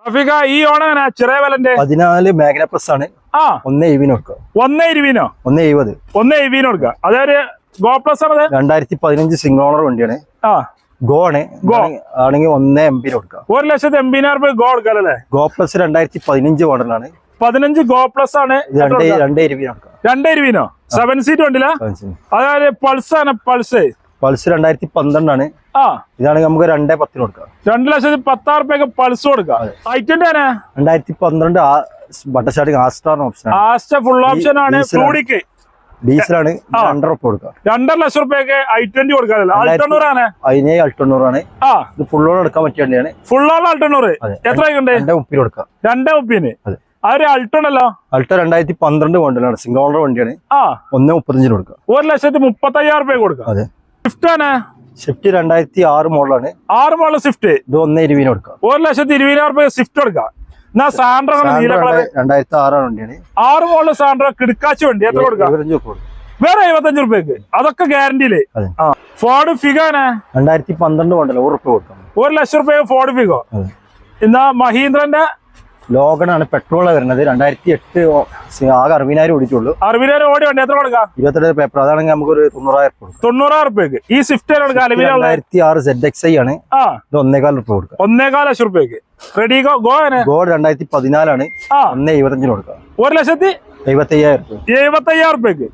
റഫീഖ ഈ ഓണം ചെറിയ വിലന്റെ 14 Magna plus ആണ്. 1.70 കൊടുക്കുക. 1.20 1.70 1.70 കൊടുക്കുക. അതായത് ഗോ പ്ലസ് ആണ്. 2015 സിംഗിൾ ഓണർ വണ്ടിയാണ്. ഗോ ആണ്. ഗോ ആണെങ്കിൽ 1.80 കൊടുക്കുക. 1,80,000 രൂപ ഗോ കൊടുക്കാല്ലേ. ഗോ പ്ലസ് 2015 മോഡലാണ്. 15 ഗോ പ്ലസ് ആണ്. 2.20 കൊടുക്കുക. 2.20 7 സീറ്റ് വണ്ടില്ല. അതായത് പൾസ് ആണ്. പൾസ് 2012 ആണ്. ഇതാണെങ്കിൽ നമുക്ക് 2.10 കൊടുക്കാം. 2,10,000 രൂപയ്ക്ക് പൾസ് കൊടുക്കാം. 2012 ബട്ടർ സ്റ്റാർട്ടിംഗ് ആസ്റ്റാർ ഓപ്ഷൻ. ആസ്റ്റ ഫുൾ ഓപ്ഷൻ ആണ്. ഡീസലാണ്. 2.5 കൊടുക്കാം. 2,00,000 രൂപയ്ക്ക് i20 കൊടുക്കാനല്ലോ. അൾട്ടോണൂർ ആണ്. അതിനെ അൾട്ടോണൂർ ആണ്. ഇത് ഫുൾ ഓൺ എടുക്കാൻ പറ്റിയ വണ്ടിയാണ്. ഫുൾ ഓൺ അൾട്ടോണൂർ എത്ര 2.30 കൊടുക്കാം. 2.30 അതൊരു അൾട്ടോണല്ലോ. അൾട്ടോ 2012 മോഡലാണ്. സിംഗിൾ ഓണർ വണ്ടിയാണ്. 1.35 കൊടുക്കാം. 1,35,000 രൂപ കൊടുക്കാം. അതെ. സ്വിഫ്റ്റ് ആണ്. സ്വിഫ്റ്റ് 2006 മോഡലാണ്. 6 മോഡൽ സ്വിഫ്റ്റ്. ഇത് 1.20 കൊടുക്കാം. 1,20,000 രൂപ സ്വിഫ്റ്റ് കൊടുക്കാം. എന്നാ സാൻഡ്രോ 2006 വണ്ടിയാണ്. 6 മോഡൽ സാൻഡ്രോ കിടക്കാച്ച വണ്ടി എത്ര കൊടുക്കാം? വേറെ 75 രൂപയ്ക്ക്. അതൊക്കെ ഗ്യാരണ്ടിയില്. Ford ഫിഗോന് 2012 model. 1 രൂപ കൊടുക്കാം. 1,00,000 രൂപ ഫോർഡ് ഫിഗോ. എന്നാ മഹീന്ദ്രന്റെ ലോഗനാണ്. പെട്രോൾ വരുന്നത്. 2008 ആകെ 60,000 ഓടിച്ചുള്ളൂ. 60,000 ഓടി വണ്ടി എത്ര കൊടുക്കാം? 22 പേപ്പർ. അതാണെങ്കിൽ നമുക്ക് ഒരു 90,000 കൊടുക്കാം. 90,000 രൂപയ്ക്ക് ഈ സ്വിഫ്റ്റ് 2006 ZXi ആണ്. ഇത് 1.25 രൂപ കൊടുക്കാം. 1,50,000 രൂപയ്ക്ക്. Ready go. ഗോ 2014 ആണ്. 1.75 കൊടുക്കാം. 1,75,000 രൂപ. 75,000 രൂപയ്ക്ക്.